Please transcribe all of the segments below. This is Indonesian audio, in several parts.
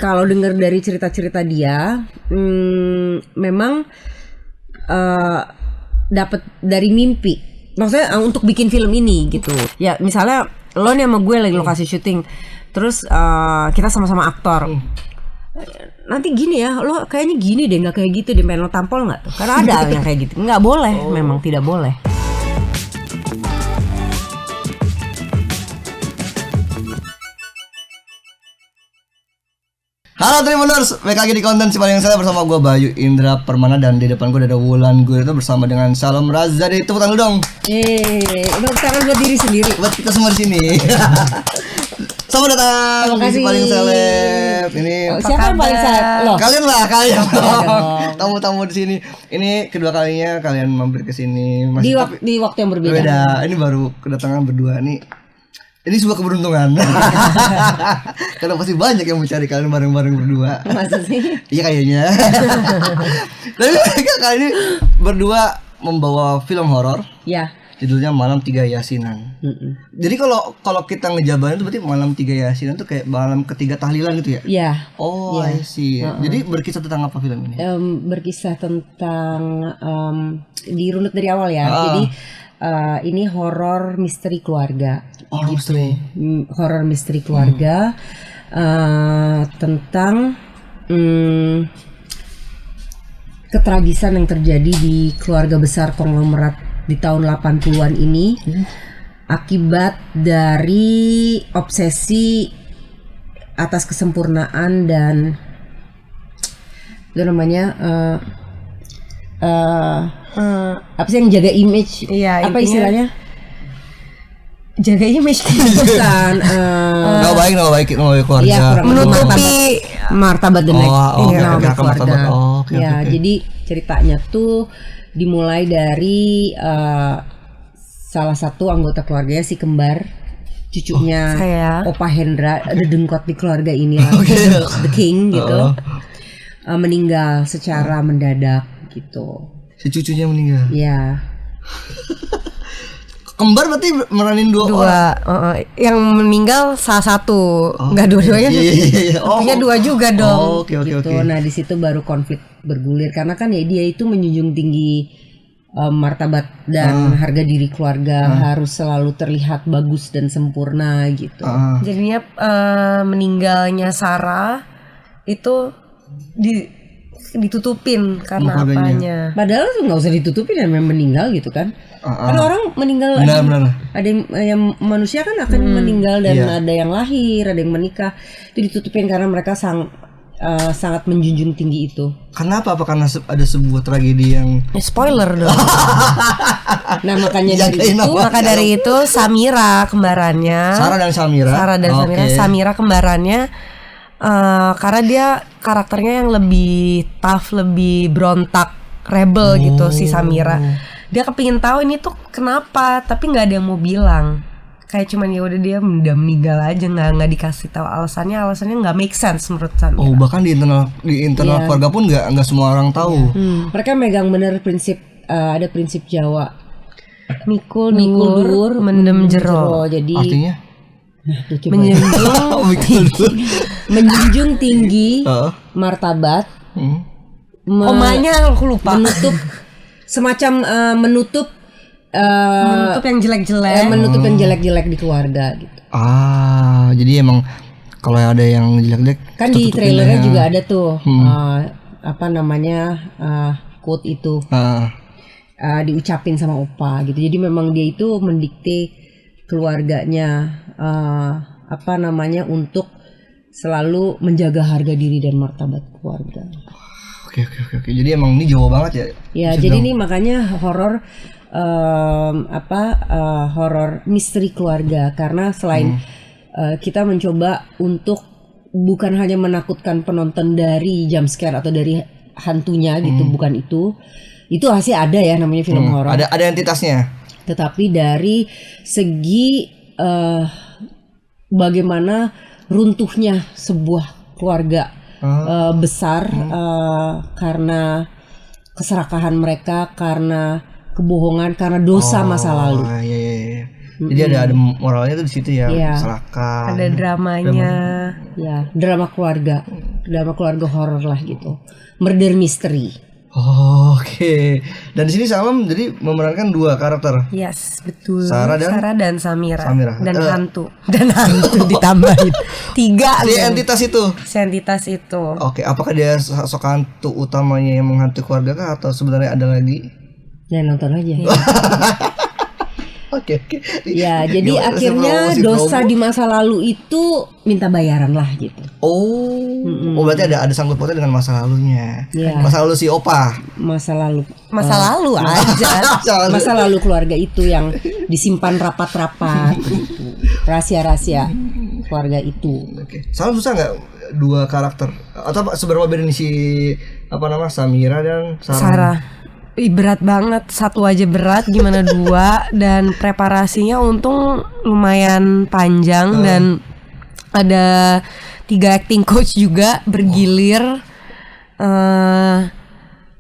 kalau dengar dari cerita-cerita dia, memang dapat dari mimpi. Maksudnya untuk bikin film ini gitu. Ya misalnya lo nih sama gue lagi lokasi syuting, terus kita sama-sama aktor. Nanti gini ya, lo kayaknya gini deh, nggak kayak gitu deh, pengen lo tampol nggak tuh? Karena ada yang kayak gitu, nggak boleh, memang tidak boleh. Halo Tribuners, balik lagi di konten si paling saya bersama gue Bayu Indra Permana, dan di depan gue ada Wulan Guritno bersama dengan Shalom Razadi. Tepuk tangan lu dong. Tepuk tangan buat diri sendiri. Buat kita semua di sini. Selamat datang di si paling seleb. Ini siapa yang paling seleb? Loh. Kalian lah, tamu-tamu di sini. Ini kedua kalinya kalian mampir ke sini. Di waktu yang berbeda. Ini baru kedatangan berdua nih. Ini sebuah keberuntungan. Karena pasti banyak yang mencari kalian bareng-bareng berdua. Masa sih? Iya kayaknya. Tapi mereka kali ini berdua membawa film horor. Ya. Judulnya Malam 3 Yasinan. Jadi kalau kita ngejabarin itu berarti Malam 3 Yasinan tuh kayak malam ketiga tahlilan gitu ya? Iya. Oh, I see. Jadi berkisah tentang apa film ini? Berkisah tentang dirunut dari awal ya. Jadi ini horor misteri keluarga. Horor misteri keluarga tentang ketragisan yang terjadi di keluarga besar konglomerat di tahun 80-an ini akibat dari obsesi atas kesempurnaan dan itu namanya apa sih yang jaga image? Iya, apa istilahnya? Jaga image kan? Nggak baik keluarga. Ya, menutupi martabat the next keluarga. Okay. Jadi ceritanya tuh dimulai dari salah satu anggota keluarganya si kembar, cucunya Opa Hendra, the dengkot di keluarga ini lah, the king gitu, meninggal secara mendadak gitu. Si cucunya meninggal. Ya. Kembar berarti meranin dua orang. Yang meninggal salah satu, nggak dua-duanya. Artinya dua juga dong. Oke. Nah di situ baru konflik bergulir karena kan ya dia itu menjunjung tinggi martabat dan harga diri keluarga, harus selalu terlihat bagus dan sempurna gitu. Jadinya meninggalnya Sarah itu ditutupin karena apanya. Padahal nggak usah ditutupin ya, memang meninggal gitu kan. Kan orang meninggal ada yang manusia kan akan meninggal dan ada yang lahir, ada yang menikah. Itu ditutupin karena mereka sangat menjunjung tinggi itu. Kenapa? Apa karena ada sebuah tragedi yang spoiler dong. Nah makanya dari itu Samira kembarannya. Sarah dan Samira. Samira kembarannya. Karena dia karakternya yang lebih tough, lebih berontak, rebel gitu si Samira. Dia kepingin tahu ini tuh kenapa, tapi nggak ada yang mau bilang. Kayak cuman ya udah dia udah meninggal aja, nggak dikasih tahu alasannya nggak make sense menurut Samira. Oh bahkan di internal keluarga pun nggak semua orang tahu. Mereka megang bener prinsip ada prinsip Jawa. Mikul dur, mendem jero. Jadi artinya menjunjung tinggi martabat. Omanya aku lupa. Menutup yang jelek-jelek. Menutup yang jelek-jelek di keluarga gitu. Jadi emang kalau ada yang jelek-jelek kan di trailernya juga ada tuh apa namanya quote itu diucapin sama Opa gitu. Jadi memang dia itu mendikte keluarganya apa namanya untuk selalu menjaga harga diri dan martabat keluarga. Oke. Jadi emang ini Jawa banget ya. Ya, jadi ini makanya horor horor misteri keluarga, karena selain kita mencoba untuk bukan hanya menakutkan penonton dari jump scare atau dari hantunya gitu, bukan itu masih ada ya namanya film horor. Ada entitasnya. Tetapi dari segi bagaimana runtuhnya sebuah keluarga besar karena keserakahan mereka, karena kebohongan, karena dosa masa lalu. Iya. Jadi ada moralnya tuh di situ ya, serakah. Ada dramanya. Ya, drama keluarga. drama keluarga horor lah gitu, murder mystery. Oke. Dan di sini Salam jadi memerankan 2 karakter. Yes, betul. Sarah dan Samira. Dan hantu. Ditambahin 3 si entitas itu. Oke, apakah dia sosok hantu utamanya yang menghantui keluarga kah atau sebenarnya ada lagi? Ya nonton aja. Oke. Ya, jadi akhirnya dosa di masa lalu itu minta bayaran lah gitu. Oh, berarti ada sangkut pautnya dengan masa lalunya. Ya. Masa lalu si Opa. Masa lalu aja. Masa lalu keluarga itu yang disimpan rapat-rapat gitu. Rahasia-rahasia keluarga itu. Oke. Salam susah nggak 2 karakter? Atau seberapa beda nih si Samira dan Sarah? Berat banget, 1 aja berat, gimana 2. Dan preparasinya untung lumayan panjang dan ada 3 acting coach juga bergilir.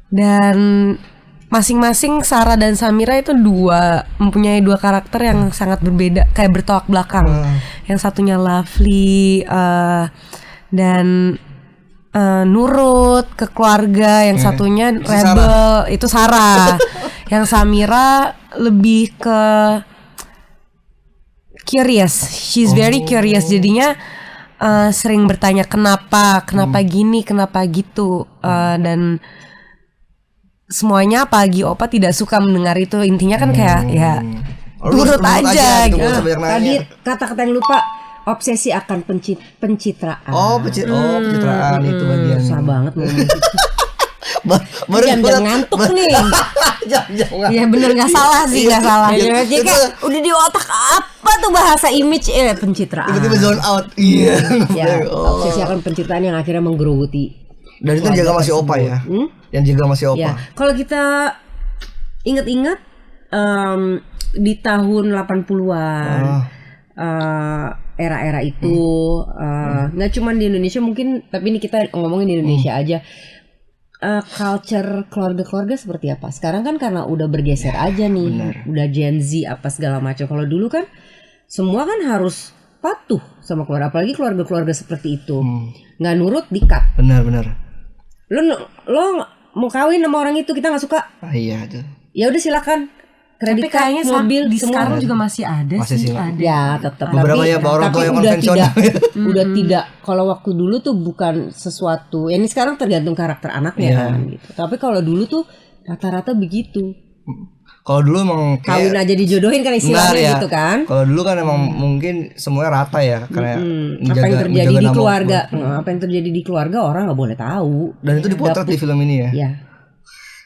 Dan masing-masing Sarah dan Samira itu mempunyai 2 karakter yang sangat berbeda, kayak bertolak belakang. Yang satunya lovely dan nurut ke keluarga, yang satunya rebel, itu Sarah. Yang Samira lebih ke curious, she's very curious, jadinya sering bertanya kenapa gini, kenapa gitu, dan semuanya apalagi Opa tidak suka mendengar itu. Intinya kan kayak ya nurut aja gitu. Tadi kata-kata yang lupa, obsesi akan pencitraan. Pencitraan itu bagian. Susah banget ngomong. Jangan ngantuk nih. Jangan. Ya bener, nggak salah. Jadi kayak udah di otak apa tuh bahasa image pencitraan. Tiba-tiba zone out. Iya. Ya, obsesi akan pencitraan yang akhirnya menggerogoti. Dan itu jaga masih Opa ya. Yang jaga masih Opa. Ya, kalau kita ingat-ingat di tahun 80-an. Era-era itu nggak cuma di Indonesia mungkin, tapi ini kita ngomongin di Indonesia aja. Culture keluarga-keluarga seperti apa sekarang kan, karena udah bergeser aja nih. Udah Gen Z apa segala macam. Kalau dulu kan semua kan harus patuh sama keluarga, apalagi keluarga-keluarga seperti itu. Nggak nurut dikat. Benar. Lo mau kawin sama orang itu, kita nggak suka. Iya tuh. Ya udah silakan. Kredit card, mobil, di sekarang juga masih ada sih. Ya tetap. Beberapa ya orang tua yang konvensional. Udah tidak. Kalau waktu dulu tuh bukan sesuatu. Ya ini sekarang tergantung karakter anaknya kan gitu. Tapi kalau dulu tuh rata-rata begitu. Kalau dulu emang kawin aja dijodohin kan istilahnya gitu kan. Kalau dulu kan emang mungkin semuanya rata ya, karena apa yang terjadi di keluarga, apa yang terjadi di keluarga orang nggak boleh tahu. Dan itu dipotret di film ini ya. Iya.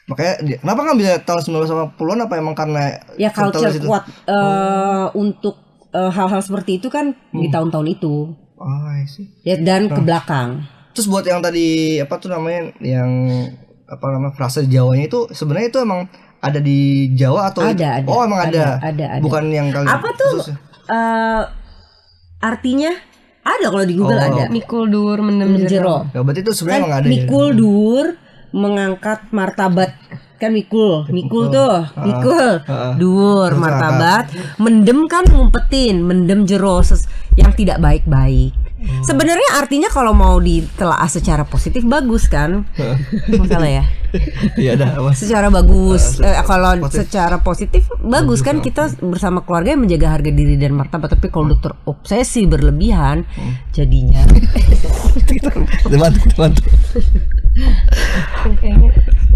Makanya kenapa ngambil tahun 1980-an, apa emang karena ya culture kuat untuk hal-hal seperti itu kan di tahun-tahun itu. Ya, dan ke belakang. Terus buat yang tadi yang frase Jawanya itu sebenarnya itu emang ada di Jawa atau ada. Oh, emang ada. Bukan yang kali apa tuh artinya ada, kalau di Google ada. Mikul dur mendem jero. Ya, berarti itu sebenarnya emang ada. Mikul dur mengangkat martabat, kan mikul tuh dur martabat, mendem kan ngumpetin, mendem jero yang tidak baik-baik. Sebenarnya artinya kalau mau ditelaah secara positif bagus kan, masalah ya. Iya dah. Secara bagus, kalau secara positif bagus kan, kita bersama keluarga yang menjaga harga diri dan martabat. Tapi kalau udah terobsesi berlebihan, jadinya. Teman.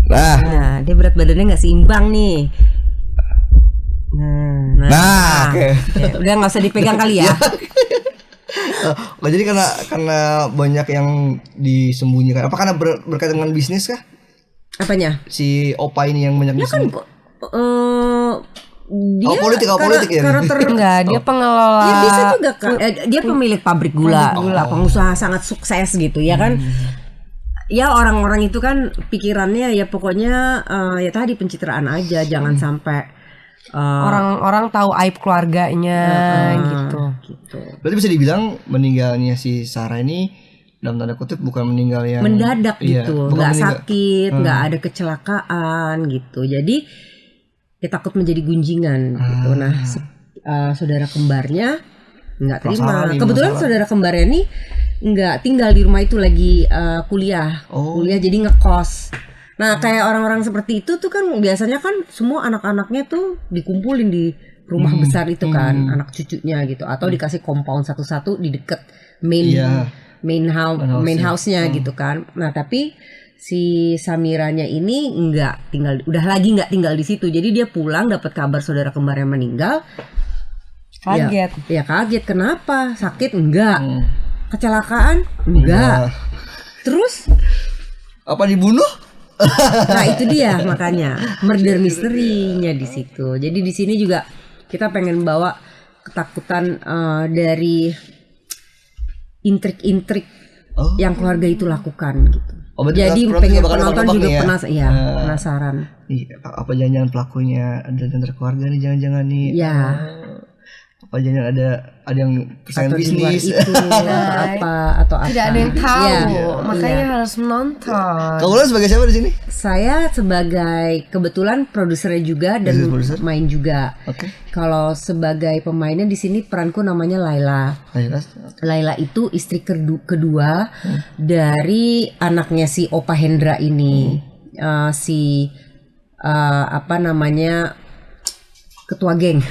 Nah, dia berat badannya nggak seimbang nih. Nah, okay. Udah nggak usah dipegang kali ya. Jadi karena banyak yang disembunyikan. Apa karena berkaitan dengan bisnis kah? Apanya? Si Opa ini yang banyak disembunyikan. Dia politik ya. Enggak, dia pengelola. Ya bisa juga kan. Dia pemilik pabrik gula, pengusaha sangat sukses gitu ya kan. Ya orang-orang itu kan pikirannya ya pokoknya ya tadi pencitraan aja, jangan sampai orang-orang tahu aib keluarganya gitu. Berarti bisa dibilang meninggalnya si Sarah ini dalam tanda kutip bukan meninggal yang mendadak gitu, nggak sakit, nggak ada kecelakaan gitu. Jadi ya takut menjadi gunjingan gitu. Nah saudara kembarnya nggak terima. Kebetulan saudara kembarnya ini nggak tinggal di rumah itu, lagi kuliah jadi ngekos. Nah kayak orang-orang seperti itu tuh kan biasanya kan semua anak-anaknya tuh dikumpulin di rumah besar itu kan, anak cucunya gitu, atau dikasih compound satu-satu di deket main house-nya gitu kan. Nah tapi si Samiranya ini nggak tinggal di situ. Jadi dia pulang dapat kabar saudara kembarnya meninggal. Kaget. Ya kaget, kenapa? Sakit? Enggak. Kecelakaan? Enggak. Terus apa dibunuh? Nah itu dia makanya murder mystery-nya di situ. Jadi di sini juga kita pengen bawa ketakutan dari intrik-intrik yang keluarga itu lakukan gitu. Jadi pengen penonton juga penasaran. Apa jangan-jangan pelakunya ada di antara keluarga nih, jangan-jangan nih. Ya. Apa jangan ada yang persaingan bisnis itu, atau apa. Tidak ada yang tahu. Makanya harus menonton. Kamu sebagai siapa di sini? Saya sebagai kebetulan produsernya juga dan main juga. Kalau sebagai pemainnya di sini peranku namanya Laila. Laila itu istri kedua dari anaknya si Opa Hendra ini. Ketua geng.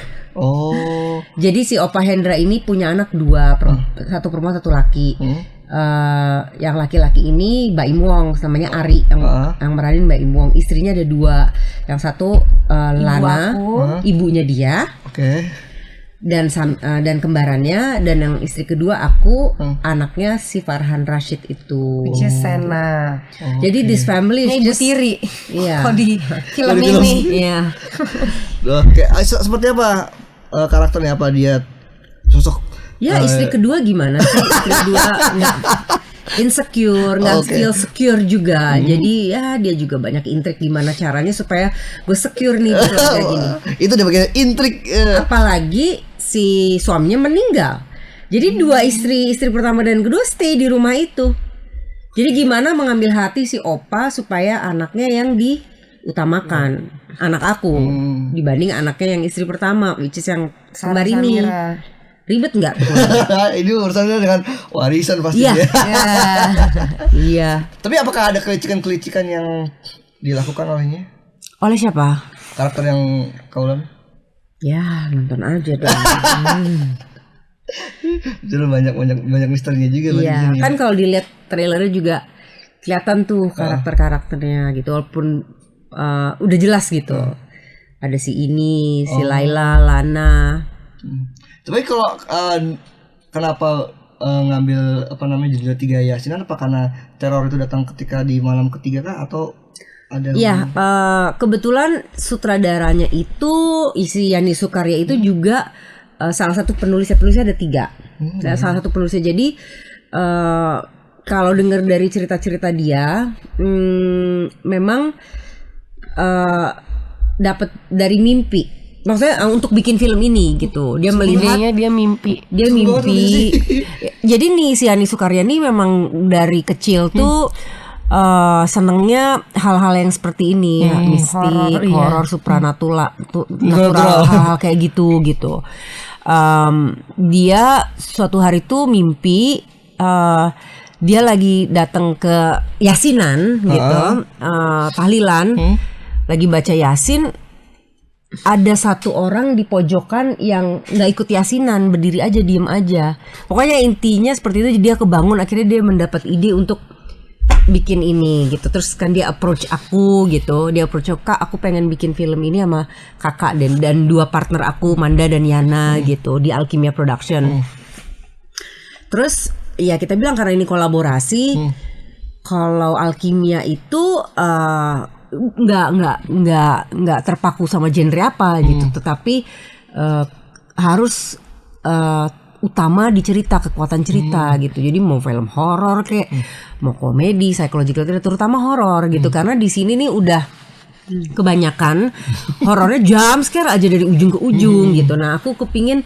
Jadi si Opa Hendra ini punya anak 2, satu perempuan satu laki. Yang laki-laki ini Mbak Im Wong, namanya Ari yang meranin Mbak Im Wong. Istrinya ada 2, yang satu Lana, ibunya dia, dan kembarannya, dan yang istri kedua aku, anaknya si Farhan Rashid itu. Which is Sena. Jadi this family is just tiri. Iya. Di film ini. Iya. Seperti apa karakternya, apa dia sosok? Ya istri kedua gimana sih? Istri kedua nggak insecure, nggak feel secure juga. Jadi ya dia juga banyak intrik gimana caranya supaya gue secure nih kayak gini. Itu udah bagian intrik. Apalagi si suaminya meninggal. Jadi 2 istri pertama dan kedua stay di rumah itu. Jadi gimana mengambil hati si Opa supaya anaknya yang diutamakan, anak aku dibanding anaknya yang istri pertama, which is yang kembar ini. Ribet nggak? Ini urusannya dengan warisan pasti. Iya. Tapi apakah ada kelicikan-kelicikan yang dilakukan olehnya? Oleh siapa? Karakter yang Kaulan? Ya nonton aja dong. Jadi banyak misterinya juga. Iya. Kan kalau dilihat trailernya juga kelihatan tuh karakternya gitu. Walaupun udah jelas gitu. Ada si ini, si Laila, Lana. Tapi kalau kenapa ngambil judul 3 Yasinan, apa karena teror itu datang ketika di malam ketiga kah, atau ada? Iya, kebetulan sutradaranya itu Yani Sukarya itu juga salah satu penulisnya ada 3. Salah satu penulisnya. Jadi kalau dengar dari cerita-cerita dia, memang dapat dari mimpi. Maksudnya untuk bikin film ini gitu. Dia melihat dia mimpi. Jadi nih si Yani Sukarya nih memang dari kecil tuh senengnya hal-hal yang seperti ini, mistik, horor, supranatural, hal-hal kayak gitu. Dia suatu hari tuh mimpi dia lagi datang ke Yasinan gitu, tahlilan, lagi baca Yasin. Ada satu orang di pojokan yang nggak ikut Yasinan, berdiri aja, diem aja. Pokoknya intinya seperti itu. Dia kebangun, akhirnya dia mendapat ide untuk bikin ini gitu. Terus kan dia approach aku gitu. Dia approach Kak, aku pengen bikin film ini sama kakak dan 2 partner aku, Manda dan Yana gitu, di Alkimia Production. Terus ya kita bilang karena ini kolaborasi. Kalau Alkimia itu nggak terpaku sama genre apa gitu, tetapi harus utama di cerita, kekuatan cerita gitu. Jadi mau film horor kayak mau komedi, psychological, terutama horor gitu, karena di sini nih udah kebanyakan horornya jump scare aja dari ujung ke ujung gitu. Nah aku kepingin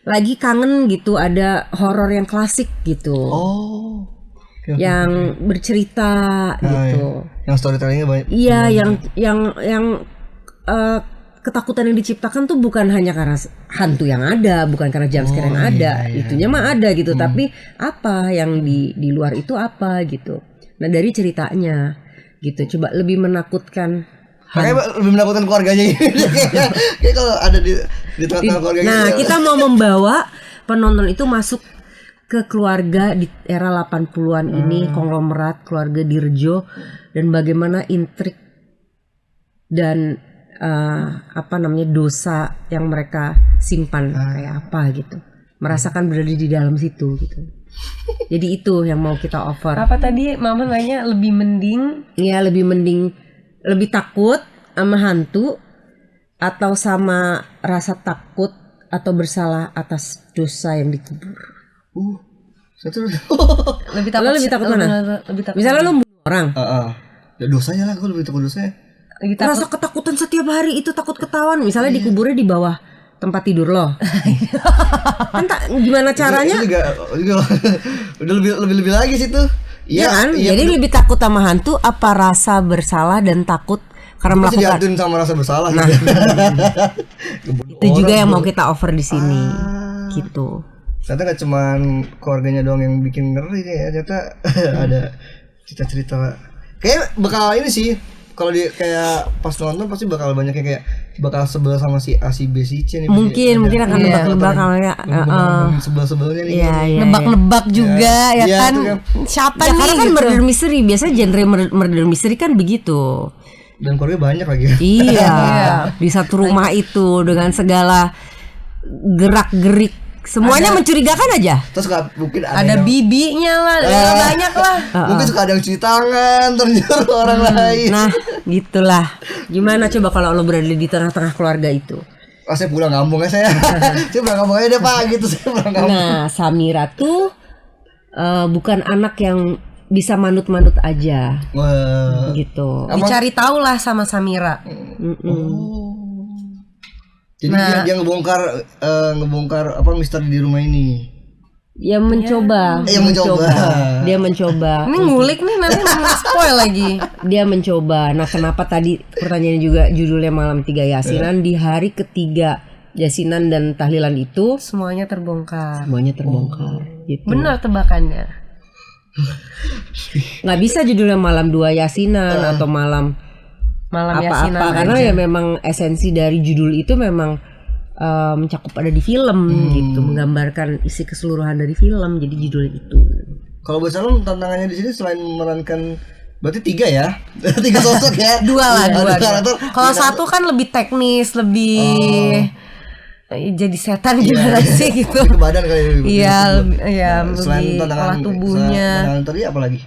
lagi kangen gitu ada horor yang klasik gitu. Yang bercerita gitu. Yang storytellingnya banyak. Iya, yang ketakutan yang diciptakan tuh bukan hanya karena hantu yang ada, bukan karena jumpscare yang ada, itunya mah ada gitu, tapi apa yang di luar itu apa gitu. Nah dari ceritanya gitu, coba lebih menakutkan. Kayak lebih menakutkan keluarganya gitu. Kayak kalau ada di tengah-tengah keluarganya. Nah kita mau membawa penonton itu masuk ke keluarga di era 80-an ini, konglomerat keluarga Dirjo, dan bagaimana intrik dan dosa yang mereka simpan kayak apa gitu, merasakan berada di dalam situ gitu. Jadi itu yang mau kita offer. Apa tadi Mama nanya lebih mending? Iya lebih takut sama hantu atau sama rasa takut atau bersalah atas dosa yang dikubur. Lebih takut mana? Misalnya lu bunuh orang. Ya dosanya lah, gue lebih takut dosanya. Rasa ketakutan setiap hari itu, takut ketahuan. Misalnya dikuburnya di bawah tempat tidur lo. Kan gimana caranya? Itu juga udah lebih lagi situ. Iya kan? Jadi lebih takut sama hantu apa rasa bersalah dan takut karena melakukan. Diaduin sama rasa bersalah. Nah, itu juga yang mau kita offer di sini. Gitu. Ternyata gak cuman keluarganya doang yang bikin ngeri ya. Ternyata ada cerita-cerita. Kayak bakal ini sih. Kalau dia kayak pas nonton pasti bakal banyak yang kayak bakal sebel sama si A, si B, si C nih. Mungkin akan nebak-nebak ya. Sebel-sebelnya nih. Nebak-nebak juga ya kan. Siapa nih? Karena kan murder mystery, biasanya genre murder mystery kan begitu. Dan keluarga banyak lagi. Iya. Di satu rumah itu dengan segala gerak-gerik semuanya mencurigakan aja. Terus gak mungkin ada bibinya lah, banyak lah. Mungkin suka ada yang cuci tangan ternyata orang lain. Nah, gitulah. Gimana coba kalau lo berada di tengah-tengah keluarga itu? Saya pulang kampung ya saya. Saya pulang kampung aja deh Pak gitu, saya pulang kampung. Nah, Samira tuh bukan anak yang bisa manut-manut aja. Gitu. Dicari tahu lah sama Samira. Jadi dia ngebongkar apa misteri di rumah ini. Ya mencoba. Dia mencoba. Ini ngulik nih, nanti spoil lagi. Dia mencoba. Nah, kenapa tadi pertanyaannya juga judulnya Malam 3 Yasinan, di hari ketiga Yasinan dan tahlilan itu semuanya terbongkar. Gitu. Benar tebakannya. Nggak bisa judulnya Malam 2 Yasinan atau Malam Yasinan apa-apa karena ya memang esensi dari judul itu memang mencakup ada di film gitu, menggambarkan isi keseluruhan dari film, jadi judulnya itu. Kalau buat Salom tantangannya di sini selain memerankan berarti 3 ya? 3 sosok ya? 2 lah. Kalau satu kan lebih teknis, lebih jadi setan gimana sih gitu. Ke badan kali. Iya, selain lebih olah tubuhnya. Tantangan tadi apa lagi?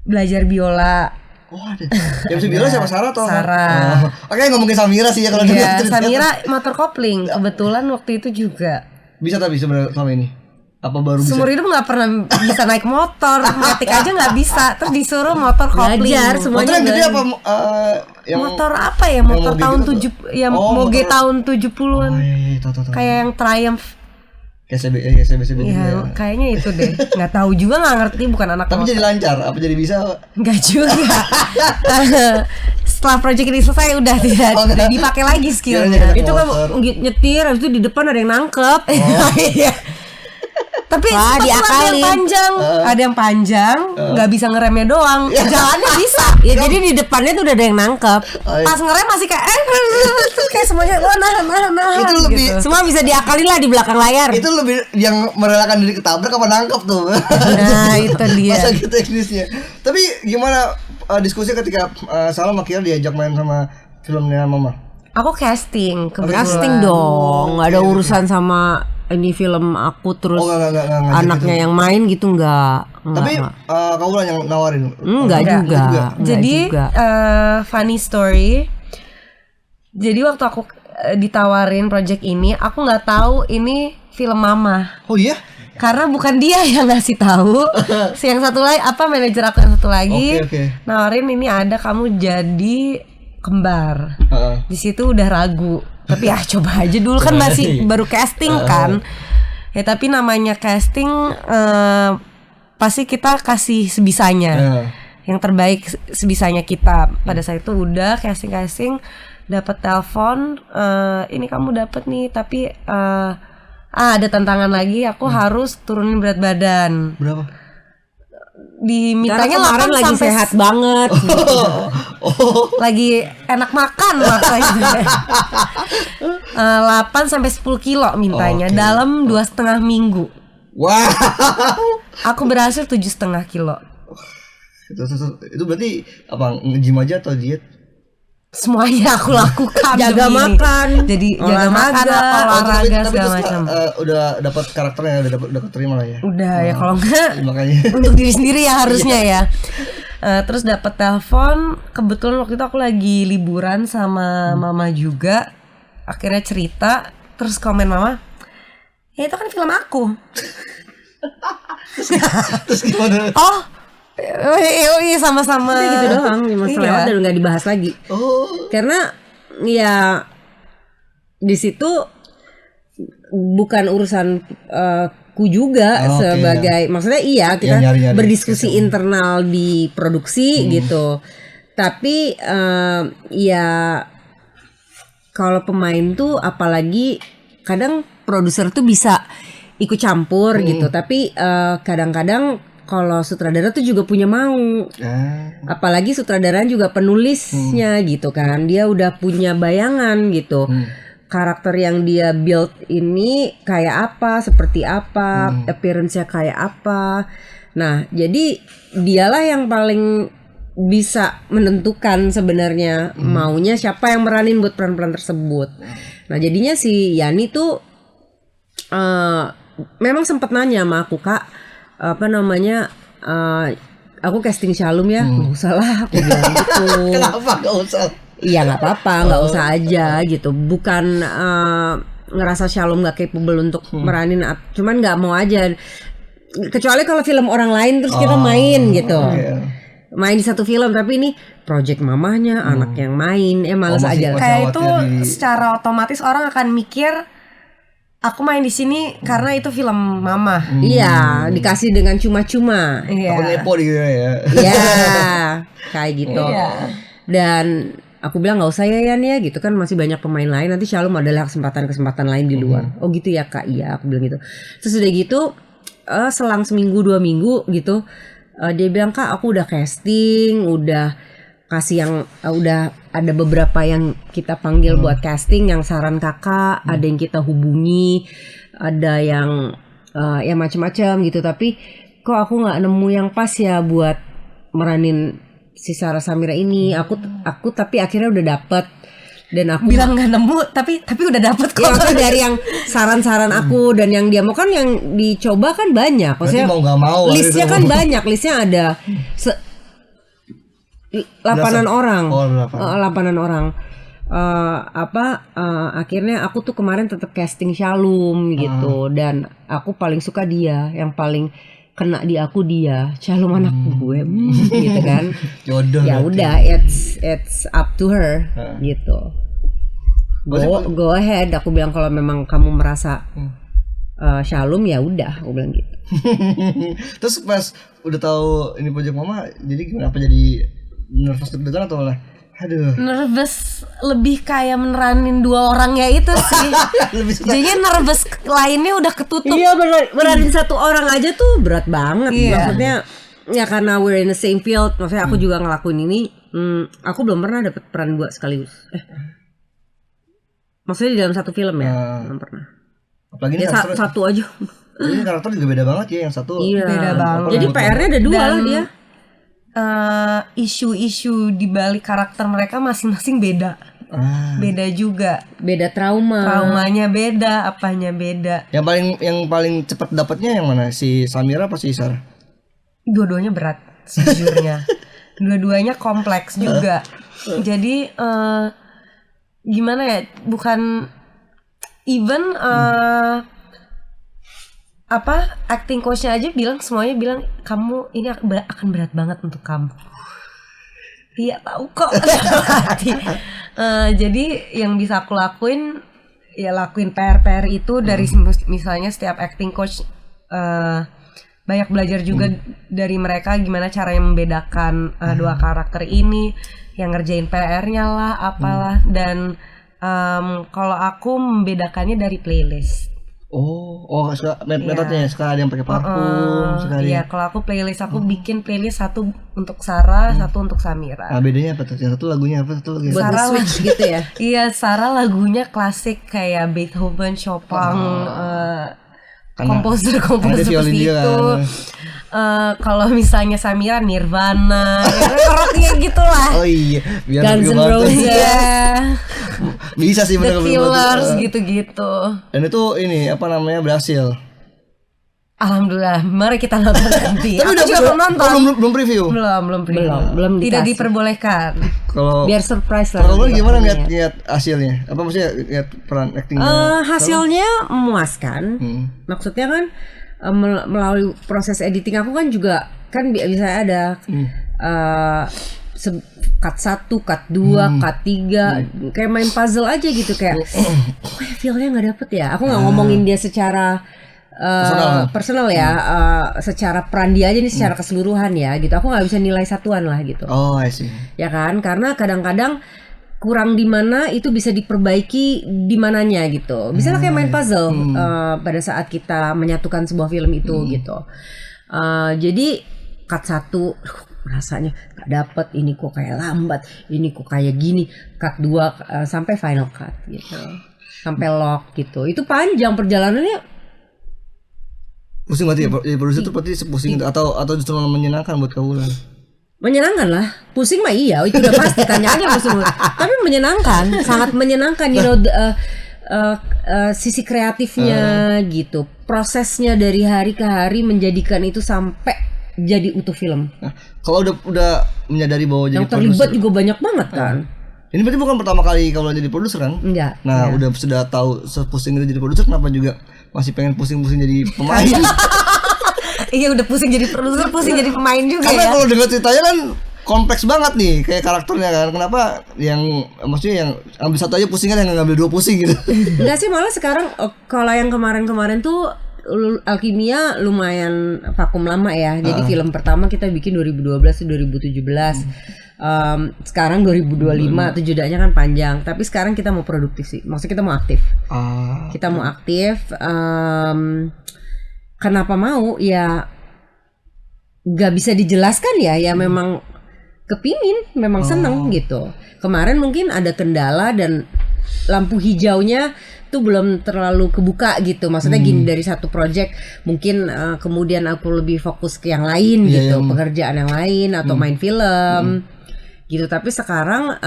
Belajar biola. Oh ada. Yang bisa biola siapa, Sarah atau? Sarah. Oke, ngomongin Samira sih ya kalau Samira motor kopling kebetulan waktu itu juga. Bisa tapi sebenarnya sama ini. Apa baru bisa? Seumur hidup nggak pernah bisa naik motor, ngetik aja nggak bisa. Terus disuruh motor kopling. Belajar semuanya. Motor yang gede apa? Yang motor apa ya? Motor tahun 7 ya, moge tahun 70-an. Tahu. Kayak yang Triumph. CB ya, kayaknya itu deh. Nggak tahu juga, nggak ngerti, bukan anak. Tapi jadi lancar, apa jadi bisa? Nggak juga. Setelah project ini selesai udah tidak dipakai lagi skillnya. Itu kan nyetir, habis itu di depan ada yang nangkep. Iya. Tapi ada yang panjang, nggak bisa ngeremnya doang, jalannya bisa. Ya jadi di depannya tuh udah ada yang nangkep. Pas ngerem masih kayak semuanya nah. Itu lebih gitu. Semua bisa diakalin lah di belakang layar. Itu lebih yang merelakan diri ketabrak apa nangkep tuh. Nah itu dia. Masa gitu teknisnya. Tapi gimana diskusi ketika Salam akhirnya diajak main sama filmnya Mama? Aku casting dong, nggak ada urusan sama ini film aku terus anaknya yang main gitu nggak. Tapi kamu lah yang nawarin? Enggak juga. Jadi funny story. Jadi waktu aku ditawarin project ini, aku nggak tahu ini film Mama. Oh iya? Karena bukan dia yang ngasih tahu. Si yang satu lagi, manajer aku yang satu lagi nawarin ini ada kamu jadi kembar. Di situ udah ragu. Tapi ya coba aja dulu kan masih baru casting kan. Ya tapi namanya casting pasti kita kasih sebisanya. Yang terbaik sebisanya kita. Pada saat itu udah casting dapat telepon, ini kamu dapat nih, tapi ada tantangan lagi, aku harus turunin berat badan. Berapa? Dimintanya kemarin 8 lagi sampai sehat banget. lagi enak makan makanya. 8 sampai 10 kilo mintanya dalam 2,5 minggu. Wow. Aku berhasil 7,5 kilo. Itu berarti apa, nge-gym aja atau diet? Semuanya aku lakukan. Jaga demi ini. makan, Jadi jaga makan, olahraga tapi segala terus macam. udah dapat karakternya, udah keterima lah ya. Udah ya, kalau enggak Makanya. untuk diri sendiri ya harusnya ya. Terus dapat telepon, kebetulan waktu itu aku lagi liburan sama mama juga. Akhirnya cerita, terus komen mama, ya itu kan film aku. Terus gimana? Iya sama-sama. Udah gitu doang, masalah lewat dan nggak dibahas lagi. Karena ya di situ bukan urusan ku juga sebagai maksudnya kita nyari-nyari berdiskusi internal di produksi gitu. Tapi ya kalau pemain tuh apalagi kadang produser tuh bisa ikut campur gitu. Tapi kadang-kadang kalau sutradara tuh juga punya mau, apalagi sutradara juga penulisnya gitu kan, dia udah punya bayangan gitu, karakter yang dia build ini kayak apa, seperti apa, appearance-nya kayak apa. Nah jadi dialah yang paling bisa menentukan sebenarnya maunya siapa yang meranin buat peran-peran tersebut. Nah jadinya si Yani tuh memang sempat nanya sama aku, Kak, apa namanya, aku casting Shalom ya, nggak usah lah, aku bilang gitu. Kenapa nggak usah? Iya nggak apa-apa, nggak usah aja gitu. Bukan ngerasa Shalom nggak capable untuk meranin, cuman nggak mau aja. Kecuali kalau film orang lain terus kita main gitu, main di satu film, tapi ini project mamahnya, anak yang main, males aja. Kayak itu secara otomatis orang akan mikir, aku main di sini karena itu film mama. Iya, dikasih dengan cuma-cuma. Iya. Aku nepo gitu ya. Iya, kayak gitu. Dan aku bilang nggak usah ya Yan ya, gitu kan masih banyak pemain lain. Nanti Shalom adalah kesempatan lain di luar. Oh gitu ya Kak, iya aku bilang gitu. Terus udah gitu, selang seminggu 2 minggu gitu, dia bilang Kak aku udah casting, udah kasih yang udah ada beberapa yang kita panggil buat casting, yang saran kakak, ada yang kita hubungi, ada yang ya macam-macam gitu, tapi kok aku nggak nemu yang pas ya buat meranin si Sarah Samira ini. Aku tapi akhirnya udah dapet, dan aku bilang nggak nemu tapi udah dapet kok. Ya, dari yang saran-saran aku dan yang dia mau, kan yang dicoba kan banyak, maksudnya mau nggak mau listnya kan banyak, listnya ada 8 orang. 8 orang. Akhirnya aku tuh kemarin tetap casting Shalom gitu, dan aku paling suka dia, yang paling kena di aku dia, Shalom anak gue, gitu kan. Jodoh. Ya udah, it's up to her gitu. Go ahead, aku bilang kalau memang kamu merasa Shalom ya udah, aku bilang gitu. Terus pas udah tahu ini project mama, jadi gimana, apa jadi nervous deg-degan atau lah? Aduh. Nervous lebih kayak meneranin 2 orang ya itu sih. Jadinya nervous lainnya udah ketutup. Iya, beranin 1 orang aja tuh berat banget. Maksudnya ya karena we're in the same field. Maksudnya aku juga ngelakuin ini. Aku belum pernah dapet peran 2 sekaligus. Maksudnya di dalam satu film ya, belum pernah. Apalagi ini satu aja. Ini karakter juga beda banget ya, yang satu. Iya. Beda banget. Jadi PR-nya ada 2 lah dia. Isu-isu di balik karakter mereka masing-masing beda. Beda juga. Beda Traumanya beda, apanya beda. Yang paling cepat dapatnya yang mana? Si Samira apa si Sarah? Dua-duanya berat sejujurnya. Dua-duanya kompleks juga. Jadi gimana ya? Bukan even acting coachnya aja semuanya bilang kamu ini akan berat banget untuk kamu. Iya tahu kok. Jadi yang bisa aku lakuin ya lakuin PR itu dari misalnya setiap acting coach banyak belajar juga dari mereka gimana caranya membedakan dua karakter ini, yang ngerjain PR-nya lah, apalah. Dan kalau aku membedakannya dari playlist. Metodenya sekarang ada yang pakai parfum, Iya, kalau aku playlist aku bikin playlist satu untuk Sarah, satu untuk Samira. Nah, bedanya apa tuh? Yang satu lagunya apa, satu lagunya? Buat Sarah switch gitu ya. Iya, Sarah lagunya klasik kayak Beethoven, Chopin, komposer seperti itu. Kalau misalnya Samira Nirvana, kayak gitulah. Oh iya, biar Guns N' Roses. Bisa sih The Killers gitu-gitu. Dan itu berhasil. Alhamdulillah, mari kita nonton nanti. Tapi aku juga belum nonton. Belum preview. Belum tidak diperbolehkan. Kalau biar surprise lah. Kalau gimana ngeliat hasilnya? Apa maksudnya ngeliat peran aktingnya? Hasilnya memuaskan. Maksudnya kan melalui proses editing aku kan juga kan bisa ada cut 1, cut 2, cut 3 kayak main puzzle aja gitu kayak feel-nya nggak dapet ya. Aku nggak ngomongin dia secara personal ya, secara peran dia aja nih secara keseluruhan ya gitu. Aku nggak bisa nilai satuan lah gitu. Oh, I see. Ya kan, karena kadang-kadang kurang di mana itu bisa diperbaiki di mananya gitu. Misalnya kayak main puzzle pada saat kita menyatukan sebuah film itu gitu. Jadi cut 1 rasanya gak dapet, ini kok kayak lambat, ini kok kayak gini. Cut 2 sampai final cut gitu. Sampai lock gitu. Itu panjang perjalanannya. Pusing banget ya, jadi produser tuh berarti pusing atau justru menyenangkan buat kamu lah? Menyenangkan lah, pusing mah iya, itu udah pasti tanya aja pusing. Tapi menyenangkan, sangat menyenangkan, sisi kreatifnya gitu, prosesnya dari hari ke hari menjadikan itu sampai jadi utuh film. Nah, kalau udah menyadari bahwa yang jadi terlibat produser, juga banyak banget kan. Ini berarti bukan pertama kali kamu jadi produser kan? Enggak. Nah, udah sudah tahu sepusing itu jadi produser, kenapa juga masih pengen pusing-pusing jadi pemain? Iya, udah pusing jadi produser, pusing jadi pemain juga. Karena ya. kalau dengar ceritanya kan kompleks banget nih kayak karakternya kan. Kenapa maksudnya yang ambil satu aja pusing kan, yang ngambil 2 pusing gitu? Enggak sih, malah sekarang kalau yang kemarin-kemarin tuh Alkimia lumayan vakum lama ya. Jadi film pertama kita bikin 2012 2017. Sekarang 2025 tuh judanya kan panjang. Tapi sekarang kita mau produktif sih. Maksudnya kita mau aktif. Kita mau aktif. Kenapa mau ya gak bisa dijelaskan ya. Ya memang kepingin, memang seneng gitu. Kemarin mungkin ada kendala dan lampu hijaunya tuh belum terlalu kebuka gitu. Maksudnya gini, dari satu project mungkin kemudian aku lebih fokus ke yang lain gitu, pekerjaan yang lain atau main film gitu. Tapi sekarang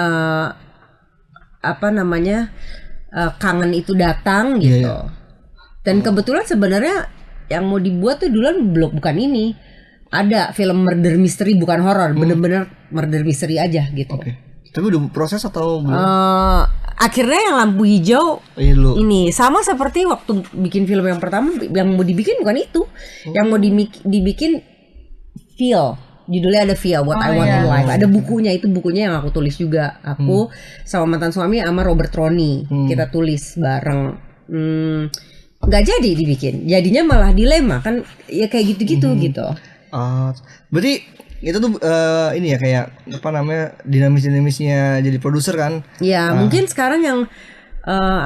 kangen itu datang gitu. Dan kebetulan sebenarnya yang mau dibuat tuh duluan bukan ini. Ada film murder mystery, bukan horor, bener-bener murder mystery aja gitu. Tapi udah proses atau belum? Akhirnya yang lampu hijau ini sama seperti waktu bikin film yang pertama, yang mau dibikin bukan itu. Yang mau dibikin Feel. Judulnya ada Feel, What I Want in Life. Ada bukunya, itu bukunya yang aku tulis juga. Aku sama mantan suami sama Robert Roni. Kita tulis bareng. Nggak jadi dibikin. Jadinya malah dilema kan, ya kayak gitu-gitu gitu. Berarti itu tuh ini ya kayak dinamis-dinamisnya jadi produser kan? Ya mungkin sekarang yang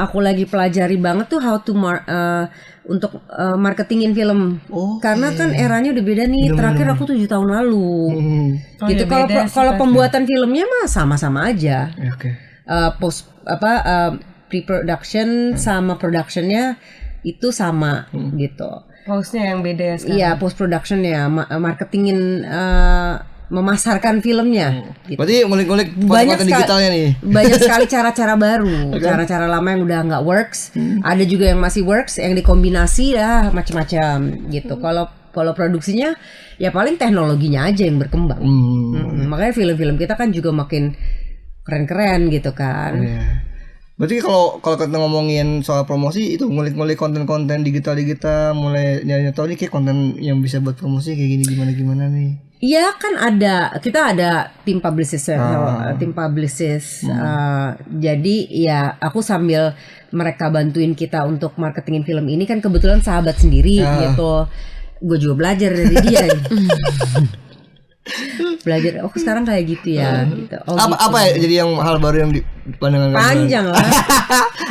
aku lagi pelajari banget tuh how to untuk marketingin film. Karena kan eranya udah beda nih. Terakhir aku 7 tahun lalu. Gitu. Kalau pembuatan filmnya mah sama-sama aja. Pre-production sama productionnya itu sama gitu. Postnya yang beda ya sekarang. Iya, post productionnya, marketingin, memasarkan filmnya. Gitu. Berarti ngulik-ngulik konten digitalnya nih. Banyak sekali cara-cara baru, cara-cara lama yang udah nggak works. Ada juga yang masih works, yang dikombinasi ya macam-macam gitu. Kalau produksinya ya paling teknologinya aja yang berkembang. Makanya film-film kita kan juga makin keren-keren gitu kan. Berarti kalau kita ngomongin soal promosi itu ngulik-ngulik konten-konten digital mulai nyari tahu nih kayak konten yang bisa buat promosi kayak gini gimana nih. Iya kan kita ada tim publicist jadi ya aku sambil mereka bantuin kita untuk marketingin film ini kan kebetulan sahabat sendiri gitu. gue juga belajar dari dia. Belajar, oh sekarang kayak gitu ya. Gitu. Oh, apa ya? Jadi yang hal baru yang di pandangan panjang lah.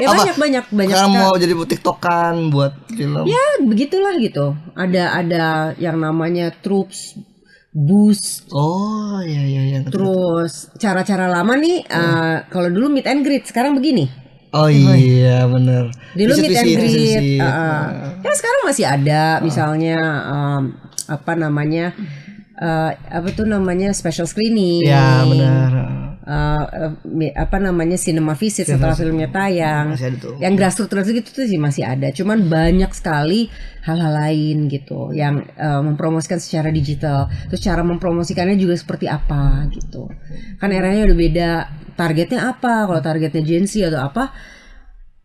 Ya banyak. Sekarang mau jadi tiktokan buat film. Ya begitulah gitu. Ada yang namanya troops, boost. Oh iya. Terus cara-cara lama nih. Kalau dulu meet and greet, sekarang begini. Oh iya benar. Dulu meet and greet. Ya sekarang masih ada. Misalnya special screening. Ya benar. Cinema visit setelah filmnya tayang. Yang grassroots gitu tuh sih masih ada. Cuman banyak sekali hal-hal lain gitu yang mempromosikan secara digital. Terus cara mempromosikannya juga seperti apa gitu. Kan eranya udah beda. Targetnya apa? Kalau targetnya Gen Z atau apa?